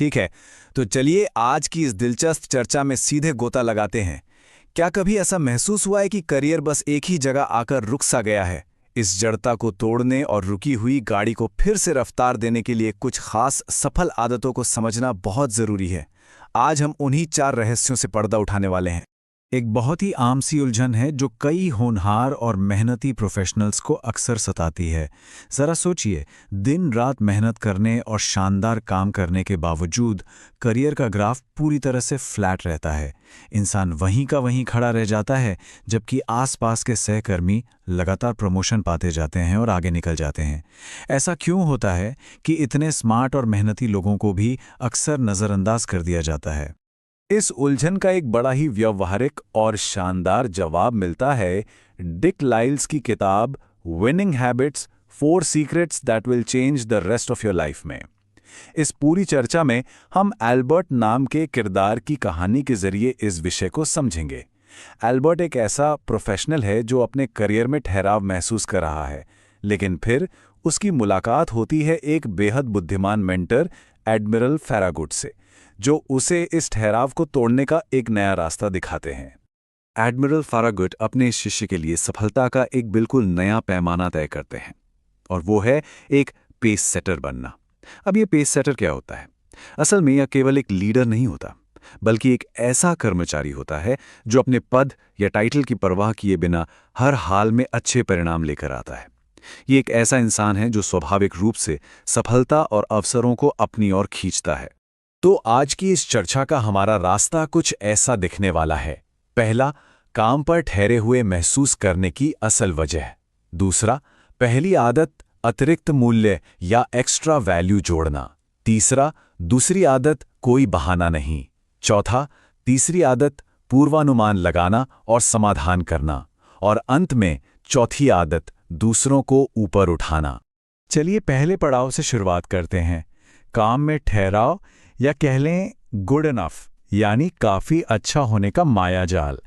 ठीक है, तो चलिए आज की इस दिलचस्प चर्चा में सीधे गोता लगाते हैं। क्या कभी ऐसा महसूस हुआ है कि करियर बस एक ही जगह आकर रुक सा गया है? इस जड़ता को तोड़ने और रुकी हुई गाड़ी को फिर से रफ्तार देने के लिए कुछ खास सफल आदतों को समझना बहुत ज़रूरी है। आज हम उन्हीं 4 रहस्यों से पर्दा उठाने वाले हैं। एक बहुत ही आम सी उलझन है जो कई होनहार और मेहनती प्रोफेशनल्स को अक्सर सताती है। ज़रा सोचिए, दिन रात मेहनत करने और शानदार काम करने के बावजूद करियर का ग्राफ पूरी तरह से फ्लैट रहता है। इंसान वहीं का वहीं खड़ा रह जाता है, जबकि आसपास के सहकर्मी लगातार प्रमोशन पाते जाते हैं और आगे निकल जाते हैं। ऐसा क्यों होता है कि इतने स्मार्ट और मेहनती लोगों को भी अक्सर नज़रअंदाज कर दिया जाता है? इस उलझन का एक बड़ा ही व्यावहारिक और शानदार जवाब मिलता है डिक लाइल्स की किताब winning habits 4 secrets that will change the rest of your life में। इस पूरी चर्चा में हम एल्बर्ट नाम के किरदार की कहानी के जरिए इस विषय को समझेंगे। एल्बर्ट एक ऐसा प्रोफेशनल है जो अपने करियर में ठहराव महसूस कर रहा है, लेकिन फिर उसकी मुलाकात होती है एक बेहद बुद्धिमान मेंटर एडमिरल फैरागुट से, जो उसे इस ठहराव को तोड़ने का एक नया रास्ता दिखाते हैं। एडमिरल फैरागुट अपने शिष्य के लिए सफलता का एक बिल्कुल नया पैमाना तय करते हैं, और वो है एक पेस सेटर बनना। अब ये पेस सेटर क्या होता है? असल में यह केवल एक लीडर नहीं होता, बल्कि एक ऐसा कर्मचारी होता है जो अपने पद या टाइटल की परवाह किए बिना हर हाल में अच्छे परिणाम लेकर आता है। ये एक ऐसा इंसान है जो स्वाभाविक रूप से सफलता और अवसरों को अपनी ओर खींचता है। तो आज की इस चर्चा का हमारा रास्ता कुछ ऐसा दिखने वाला है। पहला, काम पर ठहरे हुए महसूस करने की असल वजह। दूसरा, पहली आदत अतिरिक्त मूल्य या एक्स्ट्रा वैल्यू जोड़ना। तीसरा, दूसरी आदत कोई बहाना नहीं। चौथा, तीसरी आदत पूर्वानुमान लगाना और समाधान करना। और अंत में चौथी आदत दूसरों को ऊपर उठाना। चलिए पहले पड़ाव से शुरुआत करते हैं, काम में ठहराव या कह लें गुड इनफ, यानी काफ़ी अच्छा होने का मायाजाल।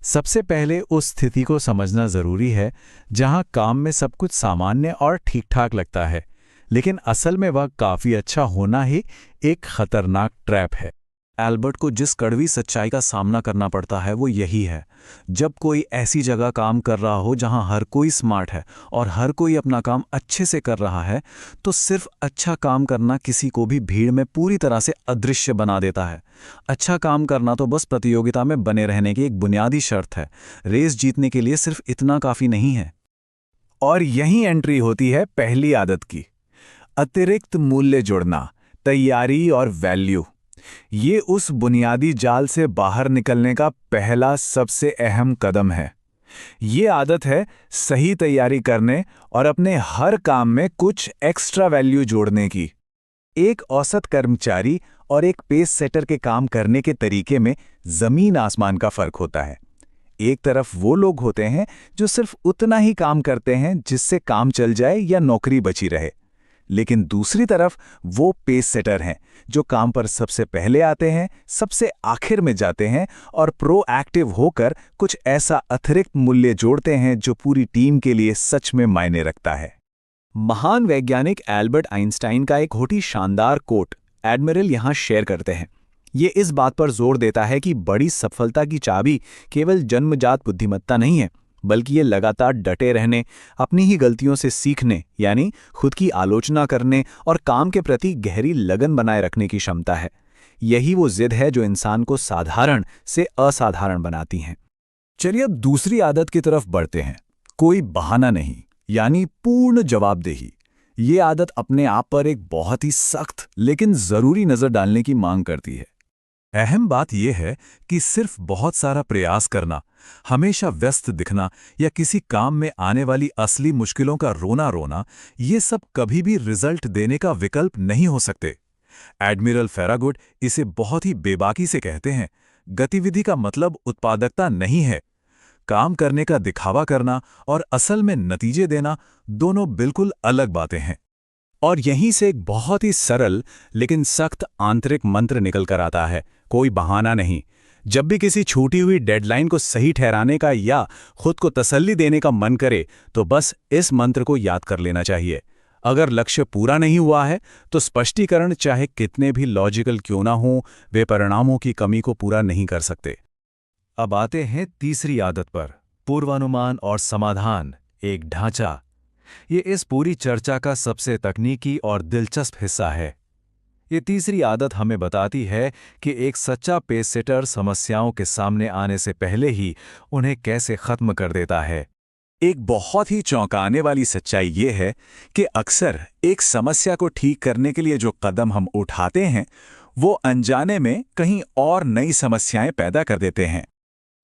सबसे पहले उस स्थिति को समझना ज़रूरी है जहां काम में सब कुछ सामान्य और ठीक-ठाक लगता है, लेकिन असल में वह काफ़ी अच्छा होना ही एक खतरनाक ट्रैप है। एल्बर्ट को जिस कड़वी सच्चाई का सामना करना पड़ता है वो यही है। जब कोई ऐसी जगह काम कर रहा हो जहां हर कोई स्मार्ट है और हर कोई अपना काम अच्छे से कर रहा है, तो सिर्फ अच्छा काम करना किसी को भी भीड़ में पूरी तरह से अदृश्य बना देता है। अच्छा काम करना तो बस प्रतियोगिता में बने रहने की एक बुनियादी शर्त है। रेस जीतने के लिए सिर्फ इतना काफ़ी नहीं है। और यहीं एंट्री होती है पहली आदत की, अतिरिक्त मूल्य जोड़ना, तैयारी और वैल्यू। ये उस बुनियादी जाल से बाहर निकलने का पहला सबसे अहम कदम है। ये आदत है सही तैयारी करने और अपने हर काम में कुछ एक्स्ट्रा वैल्यू जोड़ने की। एक औसत कर्मचारी और एक पेस सेटर के काम करने के तरीके में जमीन आसमान का फर्क होता है। एक तरफ वो लोग होते हैं जो सिर्फ उतना ही काम करते हैं जिससे काम चल जाए या नौकरी बची रहे, लेकिन दूसरी तरफ वो पेस सेटर हैं जो काम पर सबसे पहले आते हैं, सबसे आखिर में जाते हैं और प्रोएक्टिव होकर कुछ ऐसा अतिरिक्त मूल्य जोड़ते हैं जो पूरी टीम के लिए सच में मायने रखता है। महान वैज्ञानिक एल्बर्ट आइंस्टाइन का एक बहुत ही शानदार कोट एडमिरल यहाँ शेयर करते हैं। ये इस बात पर जोर देता है कि बड़ी सफलता की चाबी केवल जन्मजात बुद्धिमत्ता नहीं है, बल्कि ये लगातार डटे रहने, अपनी ही गलतियों से सीखने, यानी खुद की आलोचना करने और काम के प्रति गहरी लगन बनाए रखने की क्षमता है। यही वो जिद है जो इंसान को साधारण से असाधारण बनाती है। चलिए अब दूसरी आदत की तरफ बढ़ते हैं, कोई बहाना नहीं, यानी पूर्ण जवाबदेही। ये आदत अपने आप पर एक बहुत ही सख्त लेकिन ज़रूरी नज़र डालने की मांग करती है। अहम बात यह है कि सिर्फ बहुत सारा प्रयास करना, हमेशा व्यस्त दिखना या किसी काम में आने वाली असली मुश्किलों का रोना रोना, ये सब कभी भी रिजल्ट देने का विकल्प नहीं हो सकते। एडमिरल फैरागुट इसे बहुत ही बेबाकी से कहते हैं, गतिविधि का मतलब उत्पादकता नहीं है। काम करने का दिखावा करना और असल में नतीजे देना दोनों बिल्कुल अलग बातें हैं। और यहीं से एक बहुत ही सरल लेकिन सख्त आंतरिक मंत्र निकल कर आता है, कोई बहाना नहीं। जब भी किसी छूटी हुई डेडलाइन को सही ठहराने का या खुद को तसल्ली देने का मन करे, तो बस इस मंत्र को याद कर लेना चाहिए। अगर लक्ष्य पूरा नहीं हुआ है तो स्पष्टीकरण चाहे कितने भी लॉजिकल क्यों ना हों, वे परिणामों की कमी को पूरा नहीं कर सकते। अब आते हैं तीसरी आदत पर, पूर्वानुमान और समाधान, एक ढांचा। ये इस पूरी चर्चा का सबसे तकनीकी और दिलचस्प हिस्सा है। ये तीसरी आदत हमें बताती है कि एक सच्चा पेस सेटर समस्याओं के सामने आने से पहले ही उन्हें कैसे खत्म कर देता है। एक बहुत ही चौंकाने वाली सच्चाई ये है कि अक्सर एक समस्या को ठीक करने के लिए जो कदम हम उठाते हैं, वो अनजाने में कहीं और नई समस्याएं पैदा कर देते हैं।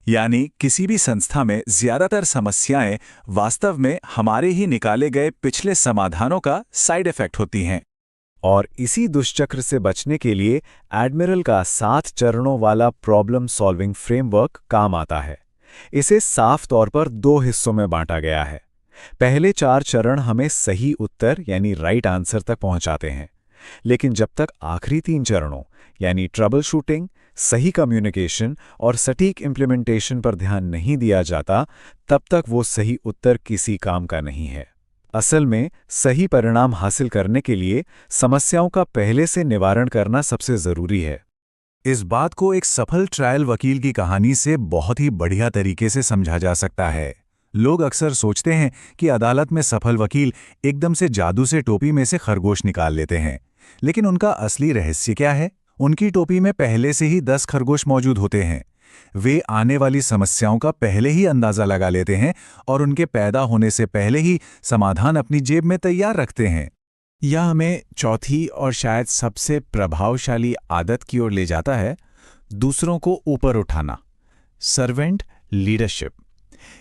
यानी किसी भी संस्था में ज्यादातर समस्याएं वास्तव में हमारे ही निकाले गए पिछले समाधानों का साइड इफेक्ट होती हैं। और इसी दुष्चक्र से बचने के लिए एडमिरल का 7 चरणों वाला प्रॉब्लम सॉल्विंग फ्रेमवर्क काम आता है। इसे साफ तौर पर 2 हिस्सों में बांटा गया है। पहले 4 चरण हमें सही उत्तर यानी राइट आंसर तक पहुंचाते हैं, लेकिन जब तक आखिरी 3 चरणों यानी ट्रबल शूटिंग, सही कम्युनिकेशन और सटीक इम्प्लीमेंटेशन पर ध्यान नहीं दिया जाता, तब तक वो सही उत्तर किसी काम का नहीं है। असल में सही परिणाम हासिल करने के लिए समस्याओं का पहले से निवारण करना सबसे जरूरी है। इस बात को एक सफल ट्रायल वकील की कहानी से बहुत ही बढ़िया तरीके से समझा जा सकता है। लोग अक्सर सोचते हैं कि अदालत में सफल वकील एकदम से जादू से टोपी में से खरगोश निकाल लेते हैं, लेकिन उनका असली रहस्य क्या है? उनकी टोपी में पहले से ही 10 खरगोश मौजूद होते हैं। वे आने वाली समस्याओं का पहले ही अंदाजा लगा लेते हैं और उनके पैदा होने से पहले ही समाधान अपनी जेब में तैयार रखते हैं। यह हमें चौथी और शायद सबसे प्रभावशाली आदत की ओर ले जाता है, दूसरों को ऊपर उठाना, सर्वेंट लीडरशिप।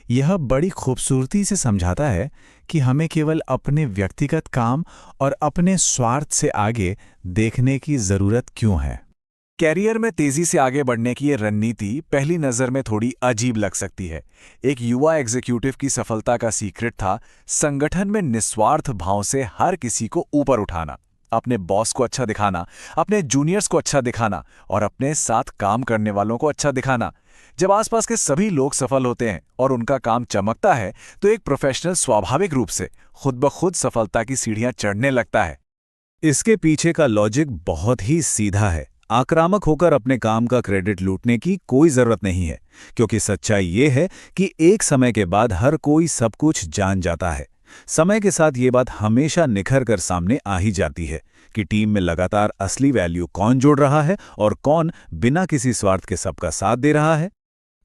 यह बड़ी खूबसूरती से समझाता है कि हमें केवल अपने व्यक्तिगत काम और अपने स्वार्थ से आगे देखने की जरूरत क्यों है। कैरियर में तेजी से आगे बढ़ने की ये रणनीति पहली नज़र में थोड़ी अजीब लग सकती है। एक युवा एग्जीक्यूटिव की सफलता का सीक्रेट था संगठन में निस्वार्थ भाव से हर किसी को ऊपर उठाना, अपने बॉस को अच्छा दिखाना, अपने जूनियर्स को अच्छा दिखाना और अपने साथ काम करने वालों को अच्छा दिखाना। जब आसपास के सभी लोग सफल होते हैं और उनका काम चमकता है, तो एक प्रोफेशनल स्वाभाविक रूप से खुद ब खुद सफलता की सीढ़ियां चढ़ने लगता है। इसके पीछे का लॉजिक बहुत ही सीधा है। आक्रामक होकर अपने काम का क्रेडिट लूटने की कोई जरूरत नहीं है, क्योंकि सच्चाई ये है कि एक समय के बाद हर कोई सब कुछ जान जाता है। समय के साथ ये बात हमेशा निखर कर सामने आ ही जाती है कि टीम में लगातार असली वैल्यू कौन जोड़ रहा है और कौन बिना किसी स्वार्थ के सबका साथ दे रहा है।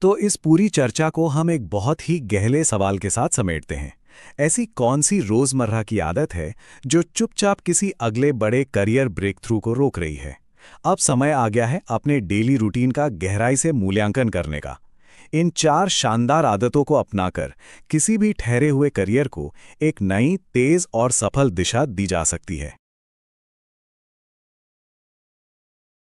तो इस पूरी चर्चा को हम एक बहुत ही गहरे सवाल के साथ समेटते हैं। ऐसी कौन सी रोजमर्रा की आदत है जो चुपचाप किसी अगले बड़े करियर ब्रेक थ्रू को रोक रही है? अब समय आ गया है अपने डेली रूटीन का गहराई से मूल्यांकन करने का। इन 4 शानदार आदतों को अपनाकर किसी भी ठहरे हुए करियर को एक नई, तेज और सफल दिशा दी जा सकती है।